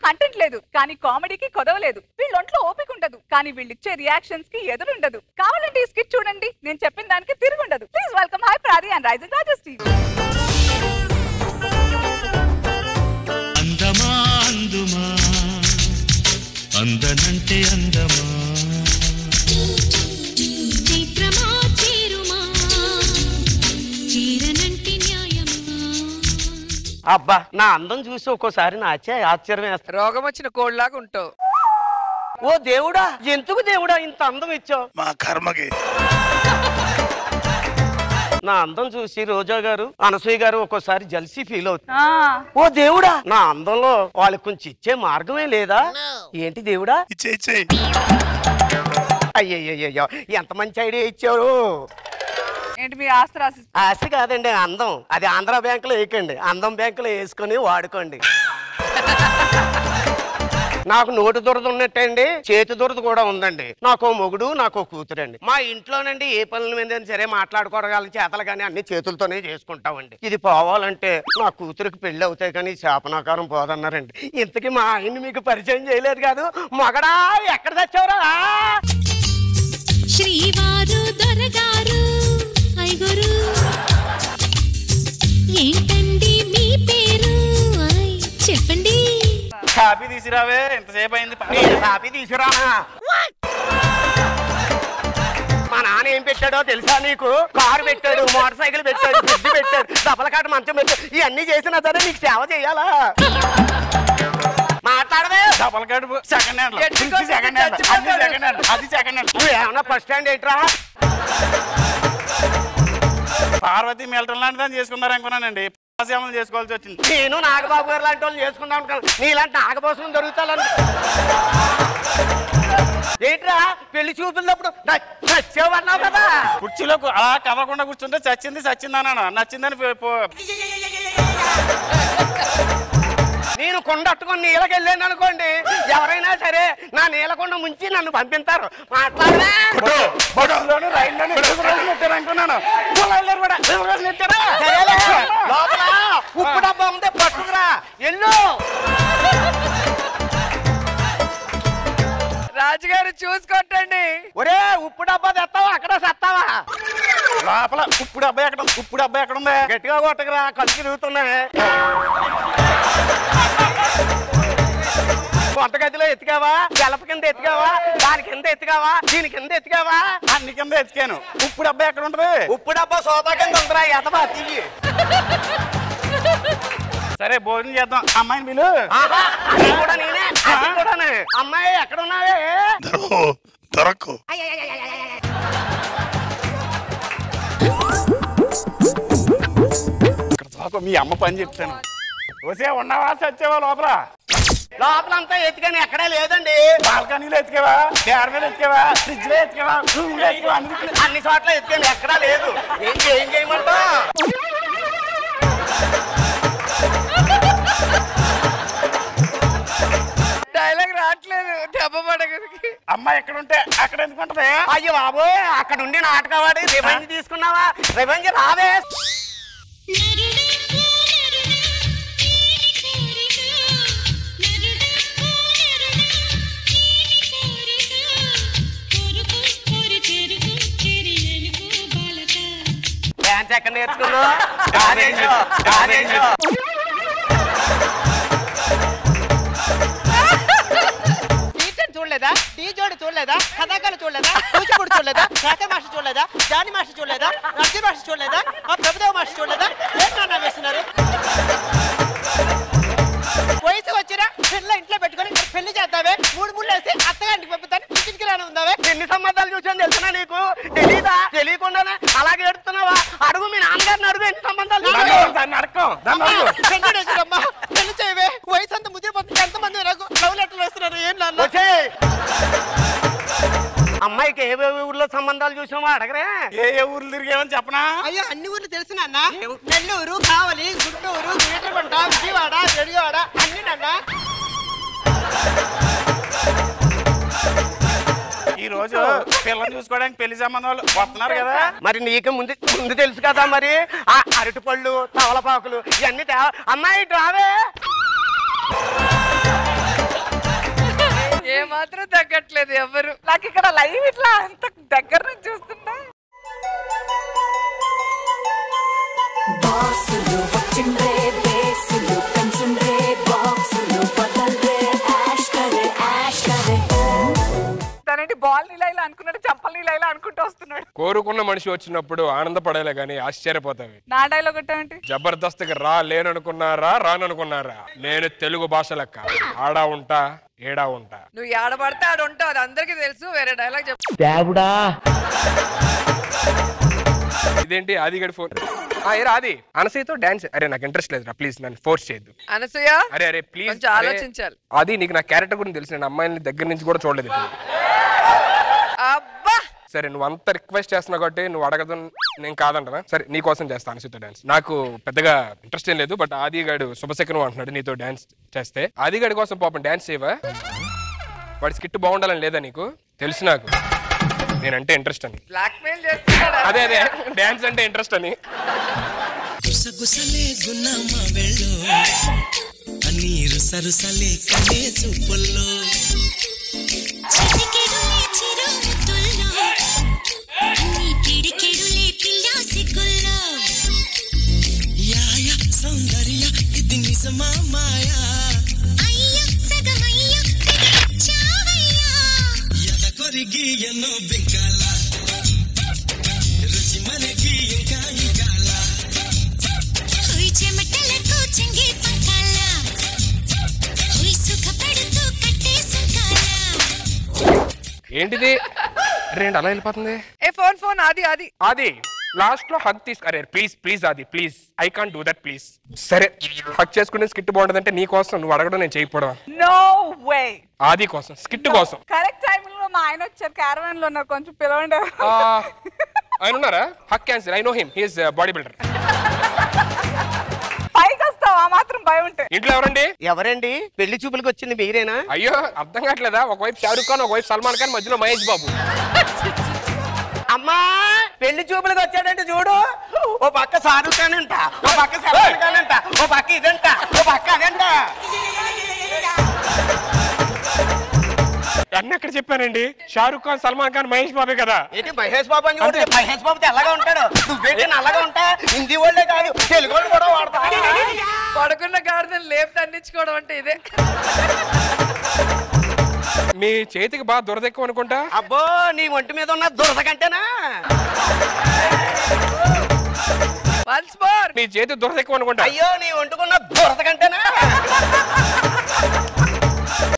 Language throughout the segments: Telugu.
కంటెంట్ లేదు కానీ కామెడీకి కొదవలేదు. వీళ్ళ ఒంట్లో ఓపిక ఉండదు కానీ వీళ్ళిచ్చే రియాక్షన్స్ కి ఎదురుండదు. కావాలంటే ఈ స్కిట్ చూడండి, నేను చెప్పిన దానికి తిరుగుండదు. ప్లీజ్ వెల్కమ్ హై ప్రాది అండ్ రైజింగ్ రాజస్ టీమ్. అందమా అందుమా అందనంటే అందమా చిత్రమా చేరుమా చీరనంటి న్యాయమా. అబ్బా నా అందం చూసి ఒక్కోసారి నాచే ఆశ్చర్యం వేస్తా. రోగం వచ్చిన కోళ్ళలాగా ఉంటావు. ఓ దేవుడా, ఎందుకు దేవుడా ఇంత అందం ఇచ్చావు? మా కర్మకి. నా అందం చూసి రోజా గారు, అనసూయ గారు ఒక్కోసారి జల్సీ ఫీల్ అవుతుంది. ఓ దేవుడా, నా అందంలో వాళ్ళకి కొంచెం ఇచ్చే మార్గమే లేదా? ఏంటి దేవుడా? ఇచ్చేయి. అయ్యయ్యో, ఎంత మంచి ఐడియా ఇచ్చారు. ఏంటి మీ ఆస్తి రాసి? ఆస్తి కాదండి, అందం. అది ఆంధ్ర బ్యాంకులో వేయకండి, అందం బ్యాంకులో వేసుకొని వాడుకోండి. నాకు నోటి దురద ఉన్నట్టండి, చేతి దురద కూడా ఉందండి. నాకు మొగుడు, నాకు కూతురండి. మా ఇంట్లోనండి ఏ పనుల మీద సరే మాట్లాడుకోవడం చేతలు కానీ అన్ని చేతులతోనే చేసుకుంటామండి. ఇది పోవాలంటే నా కూతురికి పెళ్లి అవుతాయి కానీ శాపనాకారం పోదన్నారండి. ఇంతకీ మా ఆయన్ని మీకు పరిచయం చేయలేదు కాదు. మొగడా ఎక్కడ తెచ్చావురా? శ్రీవారు దొరగారు ఐగురు ఏంటండి మీ పేరు చెప్పండి. కాపీ తీసుకురావే, ఎంతసేపు అయింది. కాపీ తీసుకురా. మా నాన్న ఏం పెట్టాడో తెలుసా నీకు? కారు పెట్టాడు, మోటార్ సైకిల్ పెట్టాడు, ఫ్రిడ్జ్ పెట్టాడు, డబ్బలకాట మంచం పెట్టాడు. ఇవన్నీ చేసినా సరే నీకు సేవ చేయాలా? మాట్లాడవే. డబల్ కడుపు సెకండ్ హ్యాండ్, సెకండ్ హ్యాండ్, అది సెకండ్ హ్యాండ్, అది సెకండ్ హ్యాండ్. నువ్వు ఏమన్నా ఫస్ట్ హ్యాండ్ ఏంట్రా? పార్వతి మిల్టన్ లాంటి దాన్ని చేసుకున్నారు అనుకున్నానండి. సేవలు చేసుకోవాల్సి వచ్చింది. నేను నాగబాబు గారు లాంటి వాళ్ళు చేసుకుందాం అనుకున్నాను. నీలాంటి నాగపోసం దొరుకుతాను. ఏంట్రా పెళ్లి చూపున్నప్పుడు నచ్చేవన్నావు కదా? కుర్చీలో అలా కదలకుండా కూర్చుంటే చచ్చింది అన్నాను. నచ్చిందని నేను కొండట్టుకొని నీళ్ళకెళ్ళాను అనుకోండి, ఎవరైనా సరే నా నీళ్ళకొండ ముంచి నన్ను పంపిస్తారు. మాట్లాడరా. అనుకున్నాను. లోపల ఉప్పు డబ్బా ఉంటే పట్టుకురా. ఎల్లు. రాజుగారు చూసుకొట్టండి. ఒరే ఉప్పు డబ్బా తెస్తావా అక్కడ సత్తావా? లోపల ఉప్పు డబ్బా ఎక్కడ ఉంది? గట్టిగా కొట్టకురా, కళ్ళు తిరుగుతున్నాయి. వంటగదిలో ఎత్తికావా? గలప కింద ఎత్తికావా? దాని కింద ఎత్తికావా? దీని కింద ఎత్తికావా? అన్ని కింద ఎత్తికాను. ఉప్పు డబ్బా ఎక్కడ ఉంటుంది? ఉప్పు డబ్బా సోఫా కింద ఉందిరా. ఎదబా తీయి. సరే భోజనం చేద్దాం. అమ్మాయిని పిలు. అది కూడా నేనే, అది కూడానే. అమ్మాయి ఎక్కడ ఉన్నావే? దొరకు. మీ అమ్మ పని చెప్తాను. వసే ఉన్నావా సచ్చేవా? లోపల లోపలంతా ఎత్తుకని ఎక్కడే లేదండి. బాల్కనీలో ఎత్తుకేవా? డార్ మీద ఎత్తుకేవా? ఫ్రిడ్జ్ లో ఎత్తుకేవా? రూమ్ లో ఎత్తుకేవా? అన్ని చోట్ల ఎత్తుకని ఎక్కడా లేదు. ఏం చేయమంటా? డైలాగ్ రావట్లేదు. దెబ్బ పడగరికి. అమ్మాయి ఎక్కడ ఉంటే అక్కడ ఎందుకుంటది? అయ్యో బాబు, అక్కడ ఉండి నాటకవాడి రివెంజ్ తీసుకున్నావా? రివెంజ్ రావే. డాన్స్ ఎక్కడ నేర్చుకున్నావు? చూడలేదా? టీ జోడి చూడలేదా? కథాకాలు చూడలేదా? కూచిపూడి చూడలేదా? శాఖ మాస్టర్ చూడలేదా? జాని మాస్టర్ చూడలేదా? నర్జీ మాస్టర్ చూడలేదా? ఆ ప్రభుదేవ మాస్టర్ చూడలేదా? ఏంటన్నా వేస్తున్నారు? వయసు వచ్చినా పిల్ల ఇంట్లో పెట్టుకొని పెళ్లి చేద్దావే, 3 ముళ్ళు వేసి అత్తగారికి పంపుతాను. ఇంటికి రాని ఉందావే. ఎన్ని సంబంధాలు చూసాను తెలుసునా నీకు? తెలీదా? తెలియకుండానే అలాగే ఎడుతున్నావా? అడుగు మీ నాన్నగారిని అడుగు, ఎన్ని సంబంధాలు పెళ్లి పెళ్లి చేయవే. వయసు అంతా ముదిరిపోతుంది. ఎంతమంది నాకు లవ్ లెటర్లు వేస్తున్నారు. ఏం నాన్న? అమ్మాయికి ఏ ఊర్లో సంబంధాలు చూసామో అడగరే. ఏ ఊర్లు తిరిగేమని చెప్పనా? అయ్యో అన్ని ఊర్లు తెలుసు నాన్న. నెల్లూరు, కావలి, గుంటూరు, వీటగుంట, విజయవాడ, జడివాడ అన్నిటన్నా. ఈ రోజు పిల్లలు చూసుకోవడానికి పెళ్లి సంబంధాలు వస్తున్నారు కదా. మరి నీకు ముందు తెలుసు కదా మరి. ఆ అరటిపళ్ళు, తవలపాకులు ఇవన్నీ అమ్మాయి రావే. చూసి ఏమాత్రం తగ్గట్లేదు ఎవరు. నాకు ఇక్కడ లైవ్ ఇట్లా అంత దగ్గర నుంచి చూస్తున్నా. తనంటే బాల్ నీళ్ళ అనుకున్నాడు, చంపలు నీళ్ళ అనుకుంటూ వస్తున్నాడు. కోరుకున్న మనిషి వచ్చినప్పుడు ఆనందపడేలే గానీ ఆశ్చర్యపోతావి. నా డైలాగ్ ఏంటి? జబర్దస్త్కి రాలేననుకున్నారా రాననుకున్నారా, నేను తెలుగు భాష లెక్క ఆడా ఉంటా ఏడా ఉంటా. నువ్వు ఏడబడితే ఆడు ఉంటావు, అది అందరికి తెలుసు. వేరే డైలాగ్ చెప్పు. ఇదేంటి ఆదిగడి ఫోన్? ఏరా ఆది, అనసూయతో డాన్స్. అరే నాకు ఇంట్రెస్ట్ లేదురా, ప్లీజ్ నన్ను ఫోర్స్ చేయొద్దు. అనసూయ అరే అరే ప్లీజ్ కొంచెం ఆలోచించాలి. అది నీకు నా క్యారెక్టర్ గురించి తెలుసు, నేను అమ్మాయిని దగ్గర నుంచి కూడా చూడలేదు. అబ్బా సరే నువ్వు అంత రిక్వెస్ట్ చేస్తున్నావు కాబట్టి నువ్వు అడగదు, నేను కాదంటనా? సరే నీ కోసం చేస్తాను అనసూయతో డాన్స్. నాకు పెద్దగా ఇంట్రెస్ట్ ఏం లేదు, బట్ ఆదిగాడు శుభశకనం అంటున్నాడు నీతో డాన్స్ చేస్తే. ఆదిగాడి కోసం పాపం డాన్స్ చేయవా? వాడి స్కిట్ బాగుండాలని లేదా నీకు? తెలుసు నాకు నేనంటే ఇంట్రెస్ట్ అని. బ్లాక్ మెయిల్ చేస్తున్నాడు. అదే అదే డాన్స్ అంటే ఇంట్రెస్ట్ అని. గుసగుసలే గున్నమ్మ వెళ్ళు అన్ని రుసరుసలే కనే చూపుల్లో చిటికెడులే చిరుముద్దుల్లో అన్ని పిడికెడులే పిల్లా సిగ్గుల్లో యాయ సౌందర్య ఇది నిజమా మాయా అయ్య సగమయ్య చావయ్యా ఎద కొరిగి ఎన్నో బింకాల రుచి మనకి ఇంకా ఇంకాల హోయ్ చెమటలకు చెంగి పంకాల హోయ్ సుఖపడుతూ కట్టే సుఖాల. ఏంటిది రెండు అలా వెళ్ళిపోతుంది? ఏ ఫోన్ ఫోన్ ఆది ఆది అది లాస్ట్ లో హక్ తీసు. అరే ప్లీజ్ ప్లీజ్ అది please, I can't do that please. సరే హక్ చేసుకునే స్కిట్ బాగుంటుందంటే నీ కోసం, నువ్వు అడగడం నేను చేయకపోవడం. No way. ఆది కోసం స్కిట్ కోసం. కరెక్ట్ టైం లో మా ఆయన వచ్చారు, క్యారవాన్ లో ఉన్నారు, కొంచెం పిలవండి. ఆయన ఉన్నారా? హక్ cancel, I know him, he is body builder. పైకి వస్తావు ఆ మాత్రం భయం ఉంటే. ఇంట్లో ఎవరండి? ఎవరండి? పెళ్లి చూపులకు వచ్చింది మీరేనా? అయ్యో అర్థం కావట్లేదా? ఒకవైపు షారూక్ ఖాన్, ఒకవైపు సల్మాన్ ఖాన్, మధ్యలో మహేష్ బాబు. అమ్మా పెళ్లి చూపులకు వచ్చాడంటే చూడు, ఓ పక్క షారూక్ ఖాన్ అంట, ఓ పక్క సల్మాన్ ఖాన్ అంట, ఓ పక్క ఇదంట, ఓ పక్క అదంట. అన్నీ ఎక్కడ చెప్పానండి? షారూక్ ఖాన్, సల్మాన్ ఖాన్, మహేష్ బాబే కదా. ఏంటి మహేష్ బాబు అని చూడు? మహేష్ బాబు తెల్లగా ఉంటాడు, నువ్వేంటి నల్లగా ఉంటా? హిందీ వాళ్ళే కాదు తెలుగు వాళ్ళు కూడా వాడతా. పడుకున్న గాడిదను లేపు దండించుకోవడం అంటే ఇదే. మీ చేతికి బాగా దురదెక్కువ అనుకుంటా. అబ్బో నీ ఒంటి మీద ఉన్న దురద కంటేనా? Once more. నీ చేతి దురదెక్కువ అనుకుంటా. అయ్యో నీ ఒంటుకున్న దురద కంటేనా?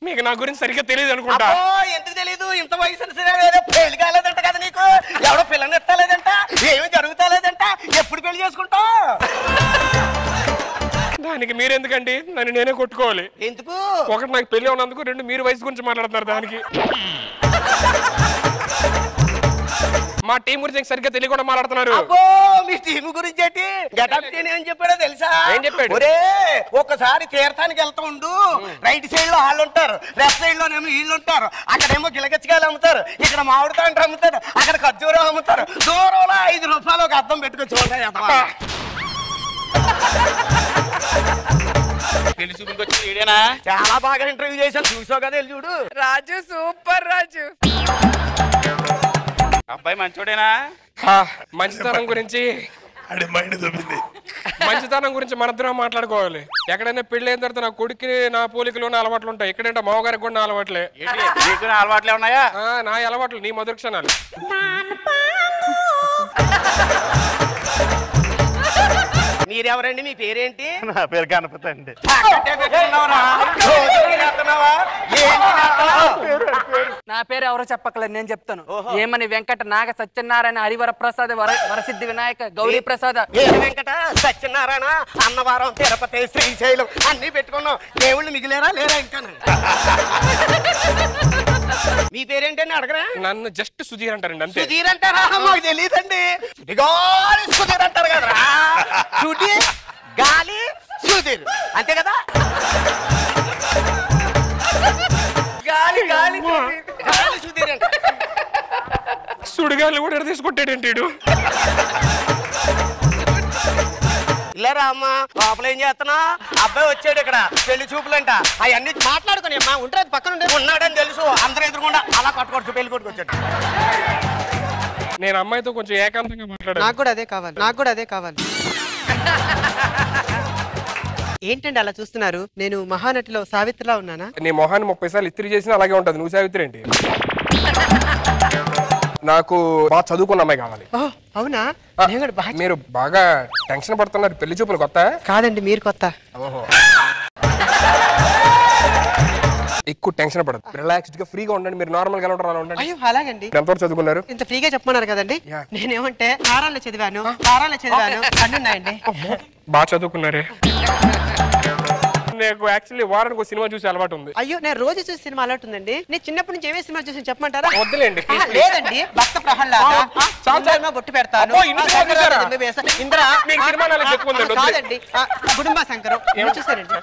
మీకు నా గురించి సరిగ్గా తెలియదు అనుకుంటా. అబ్బో ఎందుకు తెలీదు? ఇంత వయసు ఏదో పెళ్లి కాలేదంట కదా నీకు? ఎవడో పిల్లని ఎత్తలేదంట, ఏమి జరుగుతలేదంట, ఎప్పుడు పెళ్లి చేసుకుంటావు? దానికి మీరెందుకండి? నన్ను నేనే కొట్టుకోవాలి. ఎందుకు? ఒకటి నాకు పెళ్లి ఉన్నందుకు, రెండు మీరు వయసు గురించి మాట్లాడుతున్నారు. దానికి మా టీం గురించి సరిగ్గా తెలియకుండా మాట్లాడుతున్నారు. అబ్బో మీ టీం గురించి ఏంటి? గెటప్ టీని ఏం చెప్పాడో తెలుసా? ఏం చెప్పాడు? ఒరే ఒక్కసారి తీర్థానికి వెళ్తూ ఉండు, రైట్ సైడ్ లో వాళ్ళు ఉంటారు, లెఫ్ట్ సైడ్ లోనేమో వీళ్ళు ఉంటారు. అక్కడేమో గిలగచ్చకాయలు అమ్ముతారు, ఇక్కడ మామిడి తాండ్రు అమ్ముతారు, అక్కడ ఖర్జూరం అమ్ముతారు. దూరంలో 5 రూపాయలు ఒక అద్దం పెట్టుకుని చూడండి. పెళ్లి చూపులకు వచ్చి వీడేనా? చాలా బాగా ఇంటర్వ్యూ చేశాను, చూసావు కదా వెళ్ళి చూడు. రాజు సూపర్ రాజు. అబ్బాయి మంచోడేనా? మంచితనం గురించి అడి మైండ్ దొబ్బింది. మంచితనం గురించి మనిద్దరం మాట్లాడుకోవాలి. ఎక్కడైనా పెళ్లి అయిన తర్వాత నా కొడుక్కి నా పోలికలు నా అలవాట్లు ఉంటాయి, ఎక్కడంటే మామగారికి కూడా నా అలవాట్లే. నీకు నా అలవాట్లే ఉన్నాయా? నా అలవాట్లు నీ మధుర క్షణాలు. మీరెవరండి? మీ పేరేంటి? నా పేరు గణపతి అండి. నా పేరు ఎవరో చెప్పక్కలేదు, నేను చెప్తాను. ఏమని వెంకట నాగ సత్యనారాయణ హరివర ప్రసాద్ వరసిద్ధి వినాయక గౌరీ ప్రసాద్. వెంకట సత్యనారాయణ అన్నవరం తిరుపతి శ్రీశైలం అన్ని పెట్టుకున్నాం. దేవుళ్ళు మిగిలేరా లేరా? ఇంకా మీ పేరేంటని అడగరా? నన్ను జస్ట్ సుధీర్ అంటారండి, అంతే. సుధీర్ అంటారా? మాకు తెలియదండి. సుధీర్ అంటారు కదరా. సుధీర్ గాలి సుధీర్ అంతే కదా? గాలి గాలి గాలి సుధీర్ అంటే సుడిగాలు కూడా తీసుకుంటాడేంటి? ఇలారా అమ్మా లోపల ఏం చేస్తున్నా అబ్బాయి వచ్చాడు ఇక్కడ పెళ్లి చూపులంట అవన్నీ మాట్లాడుకుని అమ్మా ఉంటారు పక్కన ఉన్నాడని తెలుసు అందరూ ఎదురుకుండా అలా కొట్టుకోవచ్చు పెళ్లి కొట్టుకు వచ్చాడు. నేను అమ్మాయితో కొంచెం ఏకాంతంగా మాట్లాడాను. నాకు కూడా అదే కావాలి. ఏంటండి అలా చూస్తున్నారు? నేను మహానటిలో సావిత్రిలా ఉన్నానా? నీ మొహాన్ని 30 సార్లు ఇస్త్రీ చేసినా అలాగే ఉంటది. నువ్వు సావిత్రి ఏంటి? నాకు బాగా చదువుకున్న అమ్మాయి కావాలి. అవునా? మీరు బాగా టెన్షన్ పడుతున్నారు. పెళ్లి చూపులు కొత్త కాదండి, మీరు కొత్త. ఓహో, ఎక్కువ టెన్షన్ పడదు. రిలాక్స్డ్ గా ఫ్రీగా ఉండండి. మీరు నార్మల్ గా అలా ఉండండి. అయ్యో అలాగండి. ఎంతవరకు చదువుకున్నారు? ఇంత ఫ్రీగా చెప్పమన్నారు కదండి. నేనేమంటే తారాల్లో చదివాను అన్నున్నాయండి. బాగా చదువుకున్నారే. నాకు యాక్చువల్లీ వారానికి ఒక సినిమా చూసి అలవాటు ఉంది. అయ్యో, నేను రోజు చూసి సినిమా అలవాటు ఉందండి. నేను చిన్నప్పటి నుంచి ఏమే సినిమా చూసి చెప్పమంటారా? వద్దులేండి. లేదండి, భక్త ప్రహ్లాద, బొట్టు పెడతాను, ఇంద్ర, కాదండి కుటుంబ శంకరం చూసానండి.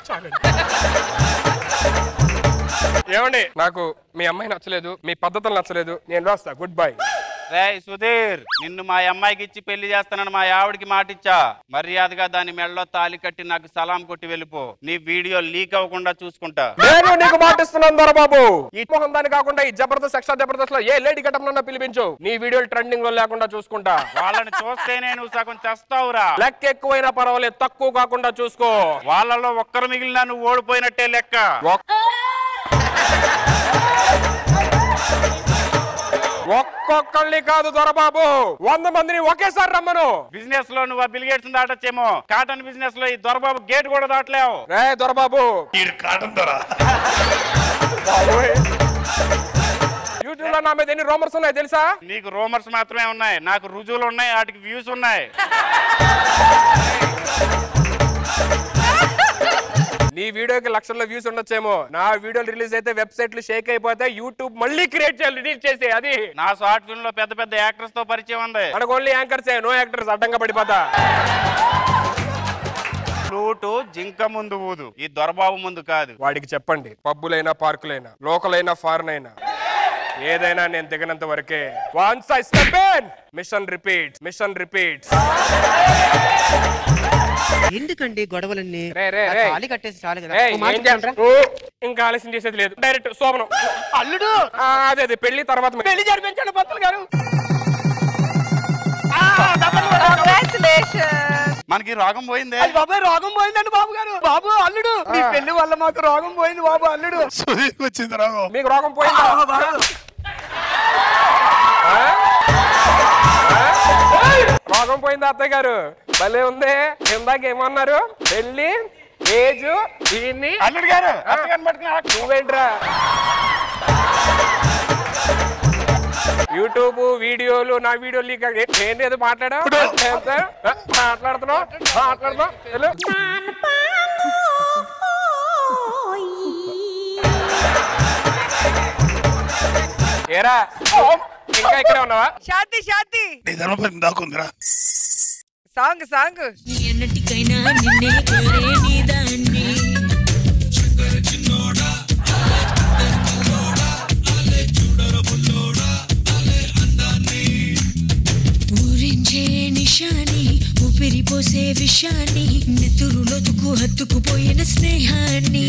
ఏమండి, నాకు మీ అమ్మాయి నచ్చలేదు, మీ పద్ధతులు నచ్చలేదు, నేను రాస్తా. Good bye. రేయ్ సుధీర్, నిన్ను మా అమ్మాయికి ఇచ్చి పెళ్లి చేస్తానని మా ఆవిడికి మాటిచ్చా. మర్యాదగా దాని మెడలో తాళి కట్టి నాకు సలాం కొట్టి వెళ్ళిపో. నీ వీడియో లీక్ అవ్వకుండా చూసుకుంటా. నేను నీకు మాటిస్తున్నాను దొరబాబు. ఈ మొహం దాని కాకుండా ఈ జబర్దస్త్ ఎక్స్ట్రా జబర్దస్త్ లో ఏ లేడీ గెటప్ నన్నా పిలిపించు. నీ వీడియోలు ట్రెండింగ్ లో లేకుండా చూసుకుంటా. వాళ్ళని చూస్తేనే నువ్వు సగం చేస్తావురా. లెక్క ఎక్కువైనా పర్వాలేదు, తక్కువ కాకుండా చూసుకో. వాళ్ళలో ఒక్కరు మిగిలినా నువ్వు ఓడిపోయినట్టే లెక్క. ఒక్కొక్కళ్ళని కాదు దొరబాబు, 100 మందిని ఒకేసారి రమ్మను. బిజినెస్ లో నువ్వు బిల్ గేట్స్ దాటొచ్చేమో. కాటన్ బిజినెస్ లో ఈ దొరబాబు గేట్ కూడా దాటలేవు. రే దొరబాబు, కాటన్ దొర యూట్యూబ్ లో నా మీద ఎన్ని రూమర్స్ ఉన్నాయి తెలుసా? నీకు రూమర్స్ మాత్రమే ఉన్నాయి, నాకు రుజువులు ఉన్నాయి, వాటికి వ్యూస్ ఉన్నాయి. నీ వీడియోకి లక్షల్లో వ్యూస్ ఉండొచ్చేమో. నా వీడియోలు రిలీజ్ అయితే వెబ్సైట్లు షేక్ అయిపోతాయి. యూట్యూబ్ మళ్ళీ క్రియేట్ చేయాలి, రిలీజ్ చేసి. అది నా షార్ట్ ఫిల్మ్ లో పెద్ద పెద్ద యాక్టర్స్ తో పరిచయం ఉంది. మనకు ఓన్లీ యాంకర్స్, నో యాక్టర్స్. అడ్డంగా పడిపోతా. ఫ్లూటు జింక ముందు ఊదు, ఈ దొరబాబు ముందు కాదు. వాడికి చెప్పండి, పబ్బులైనా పార్కులైనా లోకల్ అయినా ఫారెన్ అయినా ఏదైనా నేను దిగనంత వరకే. Once I step in, mission repeats, mission repeats. ఎందుకండి గొడవలన్నీ? తాళి కట్టేసి చాలు కదా. ఇంకా ఆలస్యం చేసేది లేదు. డైరెక్ట్ శోభనం. అల్లుడు అదే పెళ్లి తర్వాత పెళ్లి జరిపించాడు పంతులు గారు. మనకి రోగం పోయింది. బాబాయ్ రోగం పోయిందండి బాబు గారు. బాబు అల్లుడు, మీ పెళ్లి వల్ల మాకు రోగం పోయింది బాబు. అల్లుడు సుధీర్కి వచ్చింది రోగం. మీకు రోగం పోయిందా? రోగం పోయిందా అత్తయ్య గారు? భలే ఉంది. ఇందాక ఏమన్నారు? పెళ్లి, ఏజ్, దీన్ని. అల్లుడు గారు నువ్వేంట్రా యూట్యూబ్ వీడియోలు, నా వీడియో లీక్ ఏంటి మాట్లాడుతున్నావు? ఏరా ఇంకా ఇక్కడే ఉన్నావా? శాంతి నీ ధర్మపతి దాకుందిరా. సాంగ్ ఎన్నటికైనా నిన్నే కోరే నీదాన్ని. ఊరించే నిశాని, ఊపిరిపోసే విషాన్ని, నెత్తురులోతుకు హత్తుకుపోయిన స్నేహాన్ని,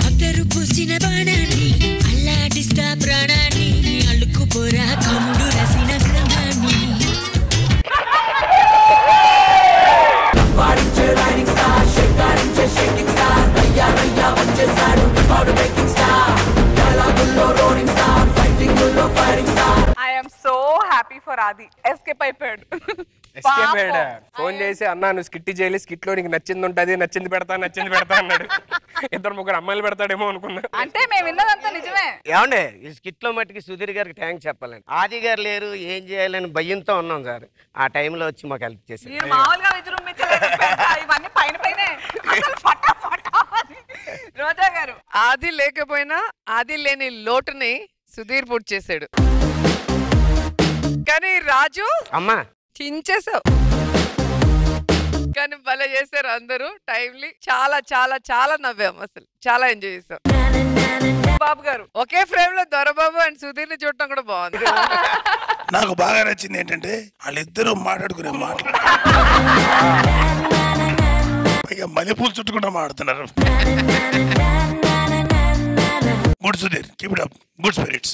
అద్దరు పూసిన బాణాన్ని, అల్లాడిస్తా ప్రాణాన్ని, అల్లుకుపోరా కముడు రసిన గ్రంథాన్ని. ఐఎమ్ సో హ్యాపీ ఫర్ ఆది. ఎస్కేప్ అయిపోయాడు. ఫోన్ చేసి అన్నా నువ్వు స్కిట్ చేయాలి, స్కిట్ లో నీకు నచ్చింది ఉంటది, నచ్చింది పెడతా అన్నాడు. 2-3 అమ్మాయిలు పెడతాడేమో అనుకున్నా. అంటే మేము విన్నదంతా నిజమే. ఏమండి, ఈ స్కిట్ లో మట్టుకి సుధీర్ గారికి థ్యాంక్స్ చెప్పాలండి. ఆది గారు లేరు, ఏం చేయాలని భయంతో ఉన్నాం సార్. ఆ టైంలో వచ్చి మాకు హెల్ప్ చేశారు. మీరు మామూలుగా విజృంభించలేదు, ఇవన్నీ పైన రోజా గారు. ఆది లేకపోయినా ఆది లేని లోటుని సుధీర్ పూర్తి చేశాడు. కానీ రాజు అమ్మా చించేసావు. కానీ భలే చేశారు అందరూ. టైమ్లీ చాలా చాలా చాలా నవ్వాము, అసలు చాలా ఎంజాయ్ చేసాం. బాబు గారు ఒకే ఫ్రేమ్ లో దొరబాబు అండ్ సుధీర్ ని చూడటం కూడా బాగుంది. నాకు బాగా నచ్చింది ఏంటంటే వాళ్ళిద్దరూ మాట్లాడుకునే మాటలు. మల్లెపూలు చుట్టకుండా మాడుతున్నారు. Good Sudheer, keep it up, good spirits.